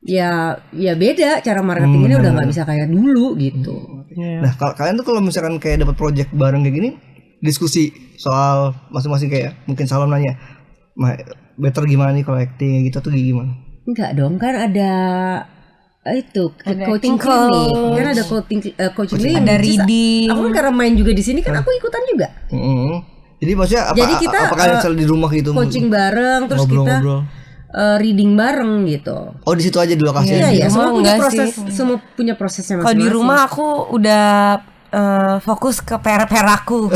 Ya beda cara marketingnya udah nggak bisa kayak dulu gitu. Nah kalian tuh kalau misalkan kayak dapat project bareng kayak gini, diskusi soal masing-masing kayak mungkin Salam nanya, better gimana nih kalau acting gitu tuh gimana? Enggak dong, kan ada coaching clinic, kan ada coaching clinic, ada reading. Aku kan karena main juga di sini kan aku ikutan juga. Jadi maksudnya kita apakah di rumah gitu? Coaching bareng, terus ngobrol. Kita reading bareng gitu. Oh di situ aja di lokasi? Iya, semua punya prosesnya masing-masing. Kalau di rumah aku udah fokus ke PR aku.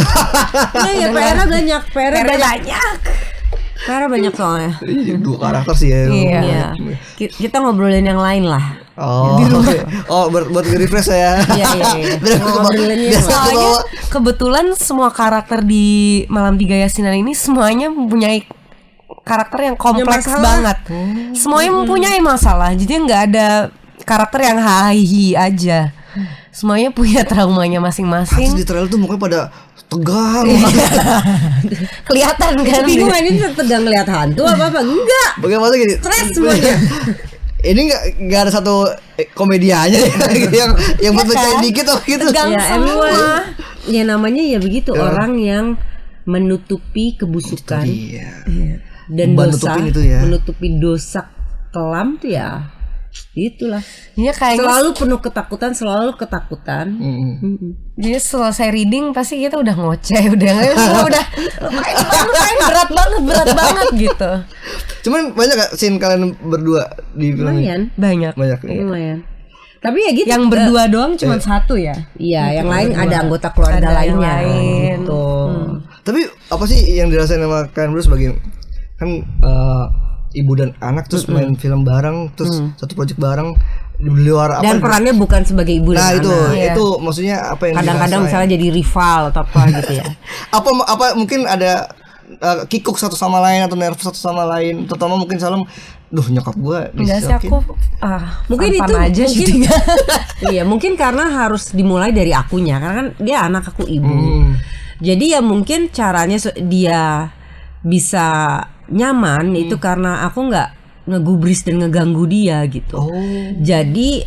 Iya, PR banyak. PR banyak soalnya. Dua karakter sih ya. Iya. Kita ngobrolin yang lain lah. Oh, di rumah. Buat nge-refresh ya. Iya. Soalnya kebetulan semua karakter di Malam 3 Yasinan ini semuanya mempunyai karakter yang kompleks banget. Semuanya mempunyai masalah. Jadi nggak ada karakter yang hahi aja. Semuanya punya traumanya masing-masing. Di trailer tuh mukanya pada tegang. Kelihatan kan. Bingung ini tegang ngeliat hantu apa enggak? Bagaimana gini? Stres semuanya. Ini nggak ada satu komedianya yang buat bacain dikit atau gitu. Tegang semua. Ya namanya ya begitu, orang yang menutupi kebusukan. Dan menutupi dosa kelam tuh ya. Itulah. Ini kayak selalu penuh ketakutan, Jadi selesai reading pasti kita udah ngoceh, udah berat banget gitu. Cuman banyak gak scene kalian berdua di film ini? Banyak. Lumayan. Tapi ya gitu. Yang berdua doang cuma satu ya. Iya, yang lain ada anggota keluarga lainnya. Gitu. Tapi apa sih yang dirasain sama kalian berdua sebagai kan ibu dan anak terus main film bareng terus satu project bareng di luar dan perannya bukan sebagai ibu dan anak. Itu maksudnya apa yang kadang-kadang misalnya jadi rival atau apa gitu ya. apa mungkin ada kikuk satu sama lain atau nervous satu sama lain, terutama mungkin Salam, nyokap gue enggak sih aku mungkin itu aja mungkin, iya mungkin karena harus dimulai dari akunya karena kan dia anak aku ibu. Jadi ya mungkin caranya dia bisa nyaman itu karena aku nggak ngegubris dan ngeganggu dia gitu. Jadi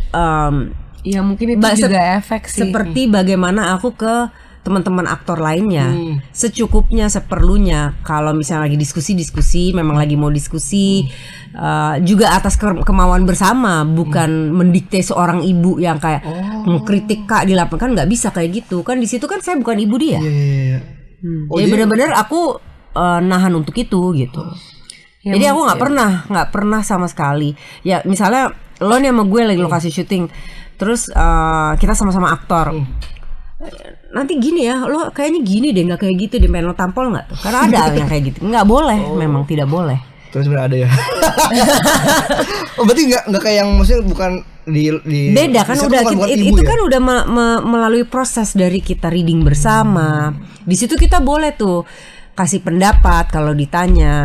ya mungkin itu juga efek sih. Seperti bagaimana aku ke teman-teman aktor lainnya secukupnya, seperlunya. Kalau misalnya lagi diskusi memang lagi mau diskusi juga atas kemauan bersama, bukan mendikte seorang ibu yang kayak mengkritik Kak di lapangan, kan nggak bisa kayak gitu kan. Di situ kan saya bukan ibu dia. Jadi benar-benar aku nahan untuk itu gitu. Jadi aku nggak pernah sama sekali. Ya misalnya lo nih sama gue lagi lokasi syuting, terus kita sama-sama aktor. Nanti gini ya, lo kayaknya gini deh, nggak kayak gitu deh, pengen lo tampol nggak tuh? Karena ada yang kayak gitu, nggak boleh, memang tidak boleh. Terus sebenarnya ada ya. Berarti nggak kayak yang maksudnya bukan di beda kan udah itu kan udah melalui proses dari kita reading bersama. Di situ kita boleh tuh kasih pendapat kalau ditanya,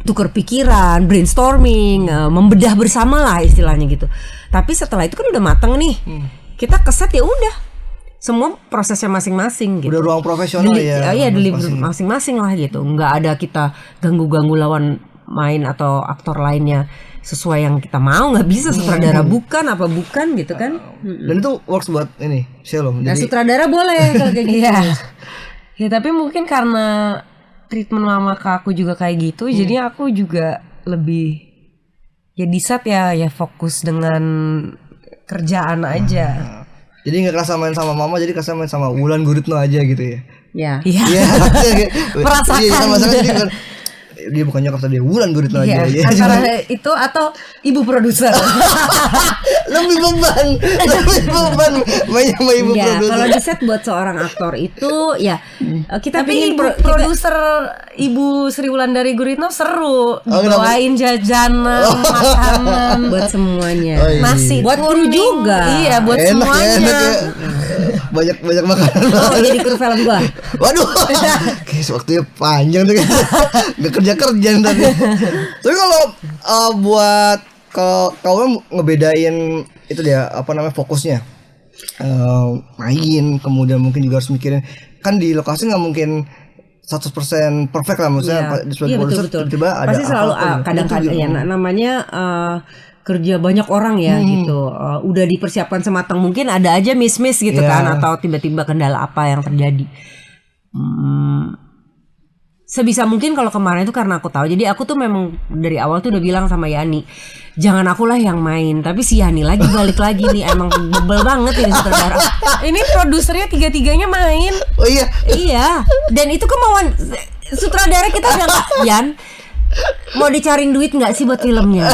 tukar pikiran, brainstorming, membedah bersama lah istilahnya gitu. Tapi setelah itu kan udah mateng nih, kita keset ya udah. Semua prosesnya masing-masing gitu. Udah ruang profesional ya. Iya, masing-masing lah gitu. Nggak ada kita ganggu-ganggu lawan main atau aktor lainnya sesuai yang kita mau, nggak bisa. Sutradara bukan apa bukan gitu kan. Dan itu works buat ini Shalom. Jadi sutradara boleh kalau kayak gitu. Ya tapi mungkin karena treatment mama ke aku juga kayak gitu, jadi aku juga lebih ya di set ya fokus dengan kerjaan aja. Jadi nggak kerasa main sama mama, jadi kerasa main sama Wulan Guritno aja gitu ya. Ya. Iya. Merasakan. Dia bukan nyokap dia Wulan Guritno aja. Ya, antara itu atau ibu produser. lebih beban main sama ibu produser. Kalau di set buat seorang aktor itu ya kita tapi pengen produser Ibu Sri Wulandari Guritno seru, dibawain jajanan, makanan buat semuanya. Nasi buat kru juga. Iya, buat semuanya. Banyak makanan. Jadi kru film gua. Waduh. Kayak waktunya panjang tuh. Nggak kerja tadi. Tapi kalau buat kalau ngebedain itu dia fokusnya main, kemudian mungkin juga harus mikirin kan di lokasi nggak mungkin 100% perfect lah maksudnya. Iya, betul. Tiba-tiba ada pasti selalu kadang-kadang ya namanya kerja banyak orang ya gitu. Udah dipersiapkan sematang mungkin ada aja miss gitu kan, atau tiba-tiba kendala apa yang terjadi. Sebisa mungkin kalau kemarin itu karena aku tahu, jadi aku tuh memang dari awal tuh udah bilang sama Yani, jangan akulah yang main, tapi si Yani lagi balik lagi nih, emang bebel banget ini sutradara. Ini produsernya tiga-tiganya main. Oh iya. Iya, dan itu kemauan sutradara kita udah nggak, Yan. Mau dicariin duit nggak sih buat filmnya?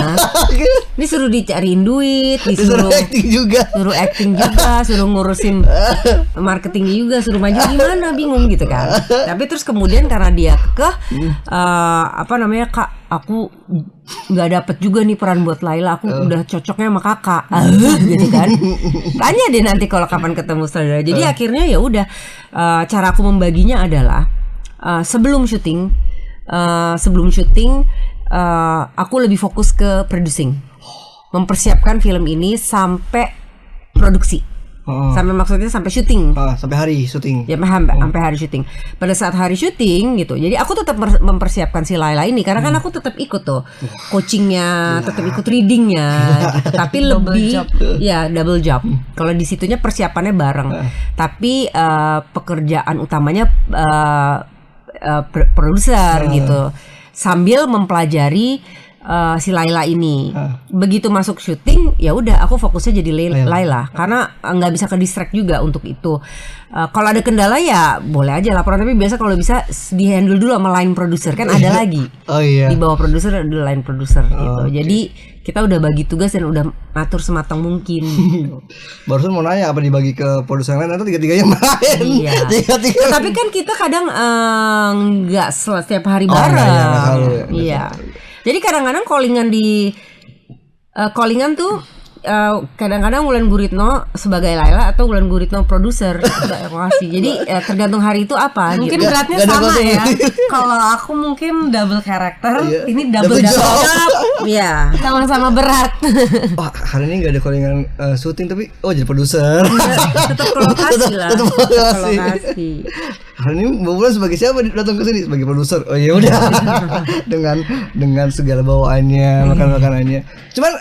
Disuruh dicariin duit, disuruh acting juga, suruh ngurusin marketing juga, suruh maju gimana, bingung gitu kan. Tapi terus kemudian karena dia Kak, aku nggak dapet juga nih peran buat Laila, aku udah cocoknya sama kakak, gitu kan. Tanya deh nanti kalau kapan ketemu saudara. Jadi akhirnya ya udah, cara aku membaginya adalah sebelum syuting aku lebih fokus ke producing, mempersiapkan film ini sampai produksi, sampai syuting, sampai hari syuting. Ya sampai hari syuting. Pada saat hari syuting gitu, jadi aku tetap mempersiapkan si Laila ini karena kan aku tetap ikut tuh coachingnya, tetap ikut readingnya, gitu. Tapi lebih double job. Kalau di situnya persiapannya bareng, tapi pekerjaan utamanya produser gitu, sambil mempelajari si Laila ini. Begitu masuk syuting ya udah aku fokusnya jadi Laila karena nggak bisa ke distract juga untuk itu. Kalau ada kendala ya boleh aja laporan, tapi biasa kalau bisa di handle dulu sama line produser, kan ada lagi. Di bawah produser ada line produser gitu. Jadi kita udah bagi tugas dan udah atur sematang mungkin gitu. Barusan mau nanya apa dibagi ke produser lain atau tiga-tiganya main? Iya. Tapi kan kita kadang nggak setiap hari bareng. Iya. Jadi kadang-kadang callingan tuh kadang-kadang Wulan Guritno sebagai Laila atau Wulan Guritno produser. Jadi tergantung hari itu apa. Mungkin gitu. beratnya sama ya. Kalau aku mungkin double karakter, ini double job. Iya. Sama-sama berat. Wah, hari ini nggak ada callingan syuting tapi jadi produser. Tetap ke lokasi lah. Tetap ke lokasi. Hari ini Mbak Wulan sebagai siapa datang ke sini? Sebagai produser. Oh ya udah. dengan segala bawaannya, makanannya. Cuman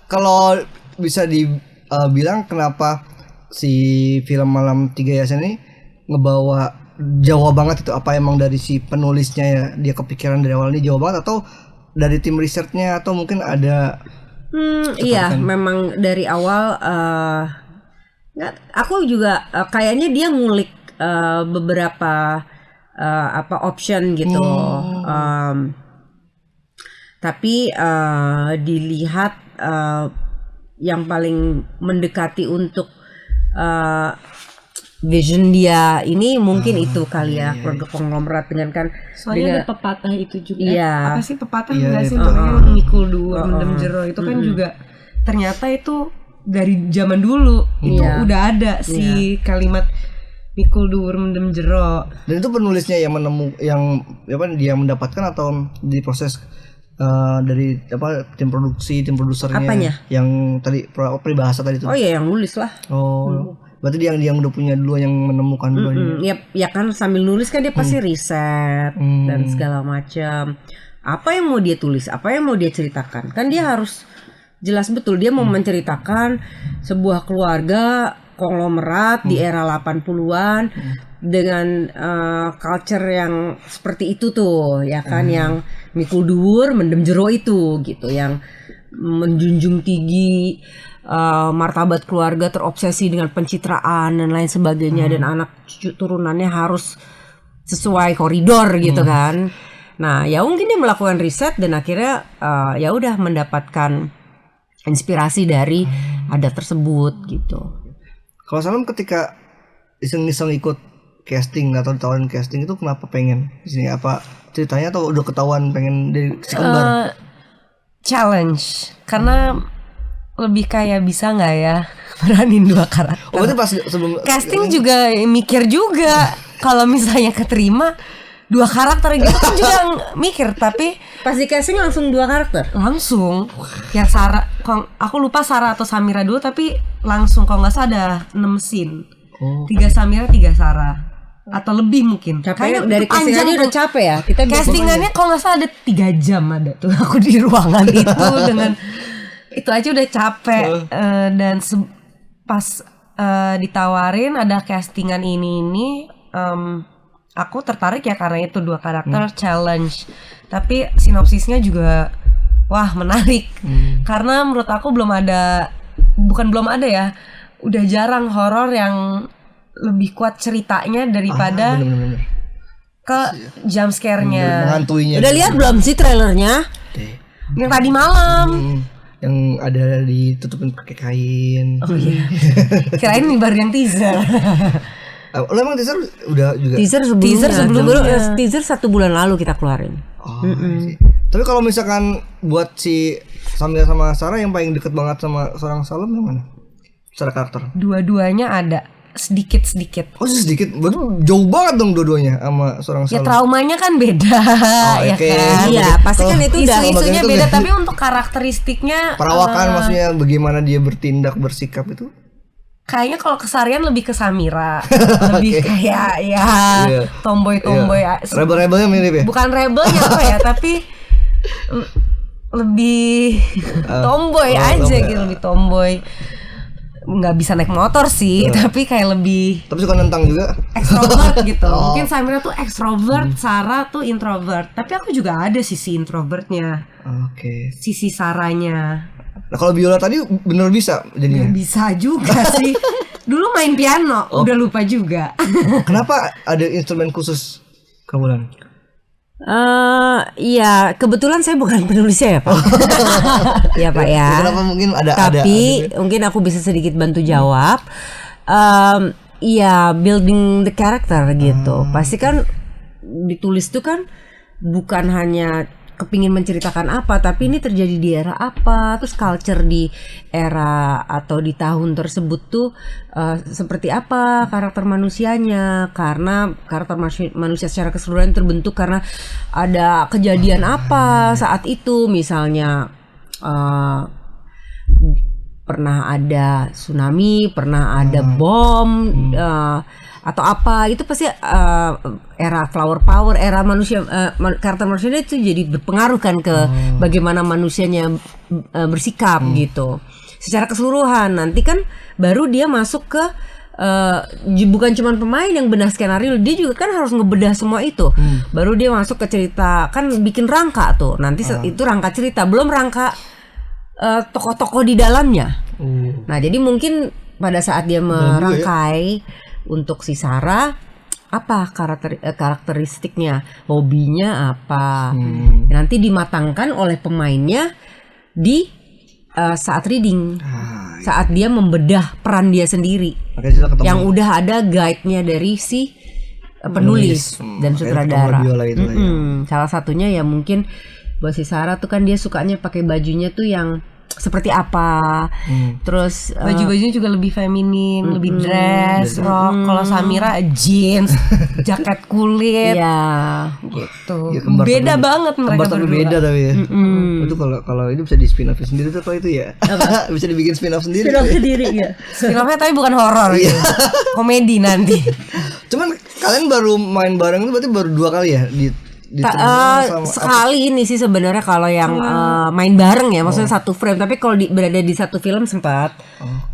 kalau bisa dibilang kenapa si film Malam Tiga Yayasan ini ngebawa Jawa banget itu, apa emang dari si penulisnya ya, dia kepikiran dari awal ini Jawa banget atau dari tim risetnya atau mungkin ada iya memang dari awal aku juga kayaknya dia ngulik beberapa option gitu. Tapi dilihat yang paling mendekati untuk vision dia ini mungkin itu kali ya, keluarga konglomerat dengan kan. Soalnya ada pepatah itu juga. Iya. Apa sih pepatah nggak sih namanya, mikul dhuwur mendem jero itu kan juga ternyata itu dari zaman dulu itu udah ada si kalimat mikul dhuwur mendem jero. Dan itu penulisnya yang dia mendapatkan atau diproses dari tim produsernya? Apanya? Yang tadi peribahasa tadi itu. Oh iya, yang nulis lah. Berarti dia yang udah punya dulu, yang menemukan dulu. Ya kan sambil nulis kan dia pasti riset dan segala macam. Apa yang mau dia tulis, apa yang mau dia ceritakan, kan dia harus jelas betul dia mau menceritakan sebuah keluarga konglomerat di era 80-an dengan culture yang seperti itu tuh ya kan, yang mikul dhuwur mendem jero itu gitu, yang menjunjung tinggi martabat keluarga, terobsesi dengan pencitraan dan lain sebagainya, dan anak cucu turunannya harus sesuai koridor gitu kan. Nah, ya mungkin dia melakukan riset dan akhirnya ya udah mendapatkan inspirasi dari adat tersebut gitu. Kalau Salam ketika iseng-iseng ikut casting atau ditawarin casting itu kenapa pengen di sini? Apa ceritanya atau udah ketahuan pengen dari si kembar? Challenge, karena lebih kayak bisa nggak ya beranin 2 karakter. Oh, berarti pas sebelum casting juga mikir juga kalau misalnya keterima 2 karakter gitu kan juga mikir, tapi Pas di casting langsung 2 karakter. langsung ya Sarah, aku lupa Sarah atau Samira dulu, tapi langsung kalau nggak salah ada 6 scene. 3 Samira 3 Sarah atau lebih mungkin. Kayaknya Kayaknya dari itu panjang casting aja udah tuh. capek ya. Kita Castingannya kalau nggak salah ada 3 jam ada tuh aku di ruangan itu dengan itu aja udah capek. Dan pas ditawarin ada castingan ini aku tertarik ya karena itu 2 karakter challenge. Tapi sinopsisnya juga wah menarik. Karena menurut aku belum ada ya, udah jarang horor yang lebih kuat ceritanya daripada bener-bener ke jump scare-nya. mengantuinya. udah lihat belum sih trailernya? Yang tadi malam. Yang ada ditutupin pakai kain. Oh iya. Kirain nih baru yang teaser. Lo emang teaser udah juga? Teaser sebelumnya. Teaser sebelumnya. Teaser 1 bulan lalu kita keluarin. Oh, sih. Tapi kalau misalkan buat si Samira sama Sarah yang paling deket banget sama seorang Salam yang mana? Secara karakter? Dua-duanya ada sedikit-sedikit. Oh sedikit, berarti jauh banget dong dua-duanya sama seorang Ya Salam. traumanya kan beda, ya oke. kan. Iya, pasti kan itu udah Isu-isunya itu beda, udah- tapi untuk karakteristiknya Perawakan maksudnya bagaimana dia bertindak bersikap itu? kayaknya kalau kesarian lebih ke Samira, lebih kayak ya Iya. tomboy-tomboy. Rebel-rebelnya mirip ya? Bukan rebelnya apa ya, tapi lebih tomboy aja tomboy. gitu, lebih tomboy. Nggak bisa naik motor sih, tapi kayak lebih Tapi suka nentang juga. extrovert gitu. Mungkin Samira tuh extrovert, Sarah tuh introvert. Tapi aku juga ada sisi introvertnya, Oke. sisi Saranya. Nah kalau biola tadi bener bisa Ya jadinya. bisa juga sih. Dulu main piano, udah lupa juga. Kenapa ada instrumen khusus Kamulan? Iya, kebetulan saya bukan penulisnya ya Pak. Iya Pak ya. Kenapa mungkin ada Tapi mungkin aku bisa sedikit bantu jawab. Iya, building the character gitu. Pasti kan ditulis tuh kan bukan hanya kepingin menceritakan apa, tapi ini terjadi di era apa, terus culture di era atau di tahun tersebut tuh seperti apa karakter manusianya, karena karakter manusia secara keseluruhan terbentuk karena ada kejadian apa saat itu, misalnya pernah ada tsunami, pernah ada bom atau apa, itu pasti era flower power, era manusia, karakter manusianya itu jadi berpengaruh kan ke bagaimana manusianya bersikap gitu. Secara keseluruhan nanti kan baru dia masuk ke bukan cuma pemain yang bedah skenario, dia juga kan harus ngebedah semua itu. Baru dia masuk ke cerita, kan bikin rangka tuh. Nanti itu rangka cerita, belum rangka tokoh-tokoh di dalamnya. Nah, jadi mungkin pada saat dia merangkai untuk si Sarah, apa karakteristiknya, hobinya apa, nanti dimatangkan oleh pemainnya di saat reading, saat dia membedah peran dia sendiri, yang udah ada guide-nya dari si penulis dan sutradara. Salah satunya ya mungkin buat si Sarah tuh kan dia sukanya pakai bajunya tuh yang seperti apa, terus Baju-bajunya juga lebih feminin, lebih dress, rok. Kalau Samira jeans, jaket kulit, ya gitu. Ya, Beda banget mereka tapi berdua. beda tapi ya. Itu kalau itu bisa di spin off sendiri tuh kalau itu ya. Bisa dibikin spin off sendiri. ya. Filmnya tapi bukan horor, gitu. Komedi nanti. Cuman kalian baru main bareng itu berarti baru 2 kali ya di sekali ini sih sebenarnya kalau yang main bareng ya, maksudnya satu frame. Tapi kalau berada di satu film sempat,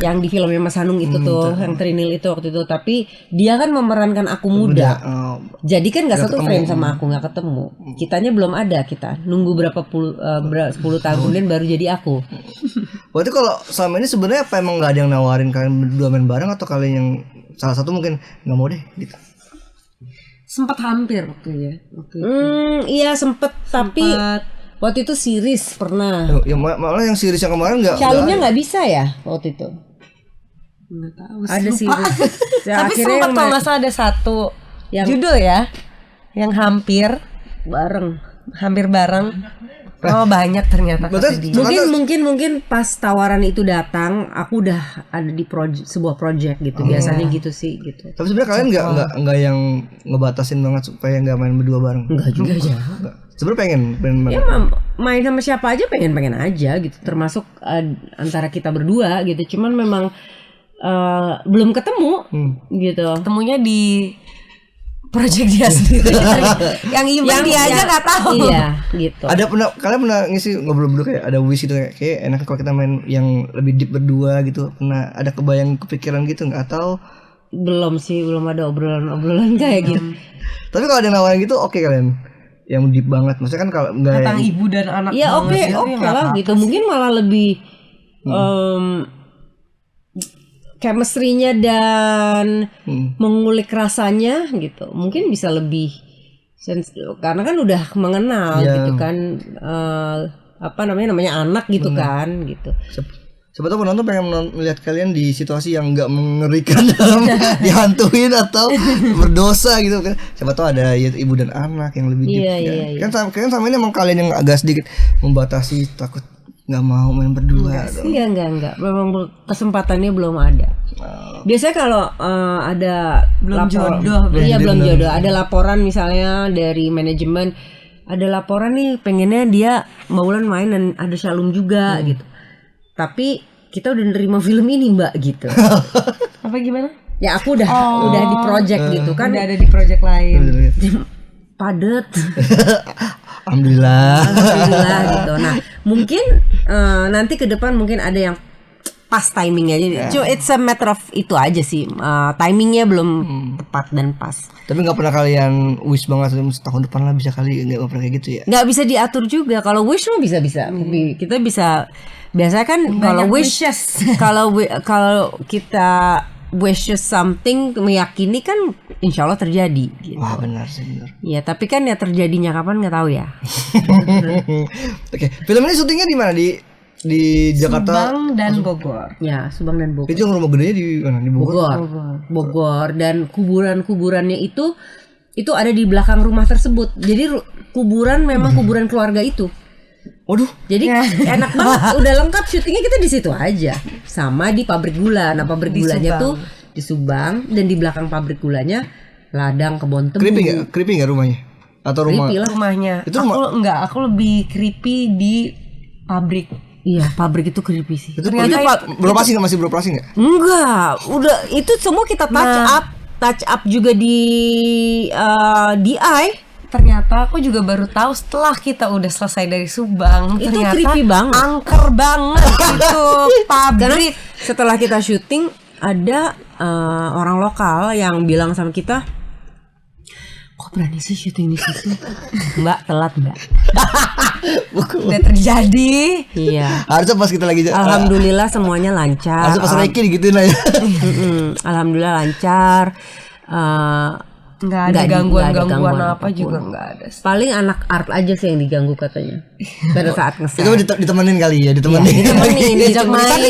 yang di filmnya Mas Hanung itu tuh, yang Trinil itu waktu itu. Tapi dia kan memerankan aku muda, jadi kan nggak satu frame sama aku, nggak ketemu. Kitanya belum ada, kita nunggu berapa 10 tahun kemudian baru jadi aku. Berarti kalau selama ini sebenarnya apa emang nggak ada yang nawarin kalian berdua main bareng, atau kalian yang salah satu mungkin nggak mau deh gitu? Sempat hampir waktu itu. Iya sempet, tapi waktu itu series pernah. Ya malah yang series yang kemarin nggak. Calonnya nggak bisa ya waktu itu. Nggak tahu. Ada series. Ya, tapi sempat kalau nggak salah ada satu yang judul ya, yang hampir bareng. Oh banyak ternyata. Mungkin pas tawaran itu datang, aku udah ada di sebuah project gitu. Biasanya gitu sih gitu. Tapi sebenarnya kalian nggak yang ngebatasin banget supaya nggak main berdua bareng? Enggak juga ya. Sebenarnya pengen ya, main sama siapa aja pengen aja gitu. Termasuk antara kita berdua gitu. Cuman memang belum ketemu gitu. Ketemunya di project dia sendiri. Yang event dia aja nggak tahu. Iya, gitu. Kalian pernah ngisi ngobrol berdua kayak ada wish itu kayak enak kalau kita main yang lebih deep berdua gitu. Pernah ada kepikiran gitu nggak, atau belum sih, belum ada obrolan kayak gitu. Tapi kalau ada nawarin gitu oke kalian? Yang deep banget. Maksudnya kan kalau enggak tentang ibu dan anak. Ya oke lah gitu. Mungkin malah lebih chemistry-nya dan mengulik rasanya gitu. Mungkin bisa lebih karena kan udah mengenal gitu kan, namanya anak gitu kan gitu. Siapa tahu penonton pengen melihat kalian di situasi yang enggak mengerikan dalam dihantuin atau berdosa gitu kan. Siapa tahu ada ibu dan anak yang lebih deep. Iya. Kan sama ini emang kalian yang agak sedikit membatasi, takut nggak mau main berdua. Enggak. Memang kesempatannya belum ada. Biasanya kalau ada belum jodoh. Belum jodoh. Ada laporan misalnya dari manajemen, ada laporan nih pengennya dia Maulan main dan ada Shalom juga gitu. Tapi kita udah nerima film ini Mbak gitu. Apa gimana? Ya aku udah di project gitu kan. Udah ada di project lain. Padet. Alhamdulillah gitu. Nah mungkin nanti ke depan mungkin ada yang pas timingnya aja. It's a matter of itu aja sih. Timingnya belum tepat dan pas. Tapi nggak pernah kalian wish banget tahun depan lah bisa kali, nggak pernah kayak gitu ya? Nggak bisa diatur juga. Kalau wish mah bisa. Kita bisa. Biasanya kan kalau wish, kalau kita wishes something meyakini kan insya Allah terjadi gitu. Wah benar sih benar. Ya tapi kan ya terjadinya kapan nggak tahu ya. Oke, film ini syutingnya di mana, di Jakarta? Subang dan Bogor. Ya Subang dan Bogor. Itu rumah gedenya di mana? Di Bogor. Dan kuburannya itu ada di belakang rumah tersebut. Jadi kuburan memang kuburan keluarga itu. Waduh, jadi enak banget, udah lengkap syutingnya kita di situ aja, sama di pabrik gula. Nah pabrik gulanya tuh di Subang dan di belakang pabrik gulanya ladang kebun tebu. Creepy nggak rumahnya? Atau rumahnya? Itu aku lebih creepy di pabrik. Iya pabrik itu creepy sih. Itu beroperasi nggak, masih beroperasi nggak? Enggak, udah itu semua kita touch up juga di DI. Ternyata aku juga baru tahu setelah kita udah selesai dari Subang. Itu ternyata creepy banget, angker banget itu pabrik. Karena setelah kita syuting ada orang lokal yang bilang sama kita, kok berani sih syuting di situ? Mbak telat Mbak. Udah terjadi. Iya. Harusnya pas kita lagi. Alhamdulillah semuanya lancar. Harusnya pas Reiki digituin aja. Alhamdulillah lancar. Nggak ada gangguan apa juga nggak ada. Paling anak art aja sih yang diganggu katanya pada saat ngeset. Itu ditemenin kali ya, ditemenin diajak main,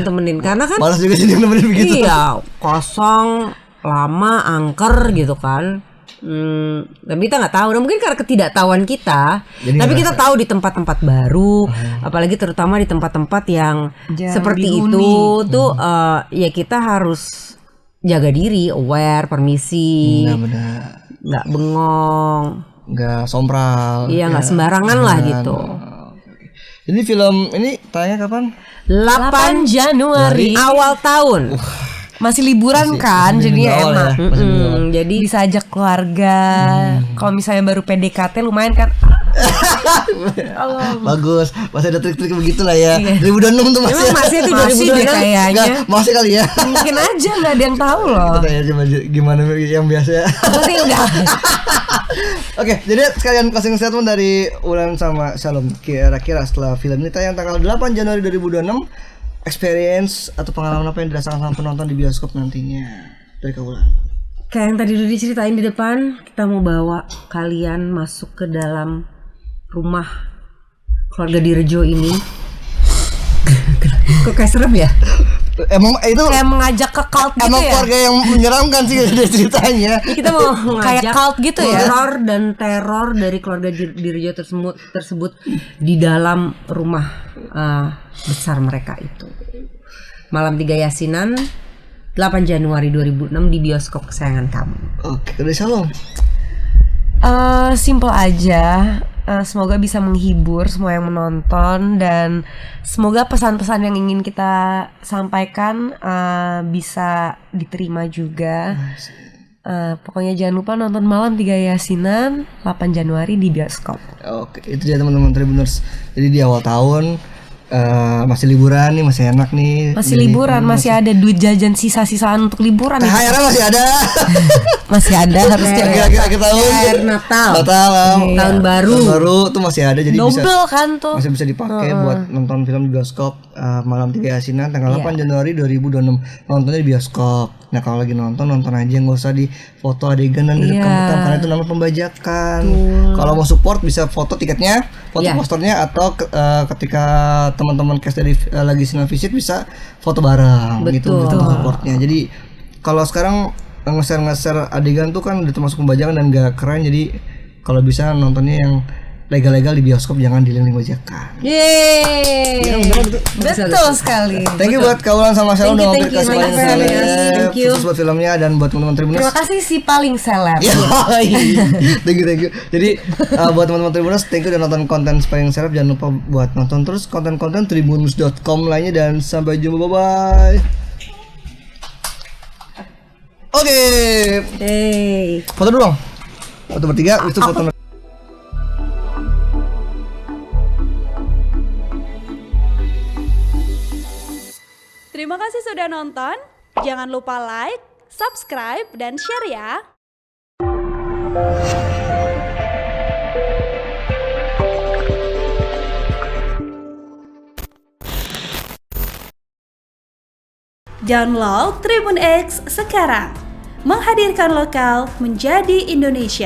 ditemenin karena kan malas juga sih ditemenin begitu. Iya, kosong, lama, angker gitu kan. Tapi kita nggak tahu. Nah, mungkin karena ketidaktahuan kita. Jadi tapi kita tahu di tempat-tempat baru, apalagi terutama di tempat-tempat yang seperti itu tuh ya kita harus jaga diri, aware, permisi, nggak bengong, nggak sompral, iya nggak sembarangan lah gitu. Jadi film ini tayangnya kapan? 8 Januari awal tahun. masih liburan kan, jadinya enak. Jadi Bisa ajak keluarga. Kalau misalnya baru PDKT lumayan kan. Bagus, masih ada trik-trik begitu lah ya. Iya. 2026 tuh masih. Emang masih itu 2026 deh kayaknya. Enggak, masih kali ya. Mungkin aja nggak ada yang tahu loh. Kita tanya coba gimana yang biasa ya. Pasti udah. Oke, jadi sekalian closing statement dari Ulan sama Shalom. Kira-kira setelah film ini tayang tanggal 8 Januari 2026, experience atau pengalaman apa yang dirasakan sama penonton di bioskop nantinya dari Kak Ulan? kayak yang tadi udah diceritain di depan, kita mau bawa kalian masuk ke dalam rumah keluarga Direjo ini. Kok kayak serem ya? Emang itu Kayak mengajak ke cult gitu emang ya. keluarga yang menyeramkan sih dari ceritanya. Kita mau Kayak ngajak cult gitu ya. horor dan teror dari keluarga Direjo tersebut di dalam rumah besar mereka itu. Malam 3 Yasinan 8 Januari 2006 di bioskop kesayangan kamu. Oke, udah Shalom. Simple aja. Semoga bisa menghibur semua yang menonton dan semoga pesan-pesan yang ingin kita sampaikan bisa diterima juga. Pokoknya jangan lupa nonton malam 3 Yasinan 8 Januari di bioskop. Oke, itu dia teman-teman Tribuners. Jadi di awal tahun masih liburan nih, masih enak nih. Masih Jadi, liburan, masih ada duit jajan sisa-sisaan untuk liburan. THR masih ada. Masih ada harusnya. Akhir tahun. THR Natal. Tahun baru. Tahun baru tuh masih ada, jadi Double bisa kan tuh. masih bisa dipakai buat nonton film di bioskop malam 3 Yasinan tanggal 8 Januari 2026. Nontonnya di bioskop. Nah, kalau lagi nonton aja, nggak usah di foto adegan dan direkam-rekam karena itu namanya pembajakan. Kalau mau support bisa foto tiketnya, foto posternya, atau ketika teman-teman cast dari lagi Sinar Visit bisa foto bareng gitu untuk supportnya. Jadi kalau sekarang nge-share adegan tuh kan udah termasuk pembajakan dan gak keren. Jadi kalau bisa nontonnya yang legal-legal di bioskop, jangan di link bajakan. Yeay. Betul sekali. Thank you buat Kak Ulan sama Shalom udah mampir ke thank you, Paling thank you. Seleb. Thank you. Khusus buat filmnya dan buat teman-teman Tribuners. Terima kasih si paling seleb. Thank you. Jadi buat teman-teman Tribuners, thank you udah nonton konten Paling Seleb. Jangan lupa buat nonton terus konten-konten tribunus.com lainnya dan sampai jumpa, bye-bye. Oke. Hey. Foto dulu dong. Foto bertiga, itu foto. Terima kasih sudah nonton. Jangan lupa like, subscribe, dan share ya. Download Tribun X sekarang. Menghadirkan lokal menjadi Indonesia.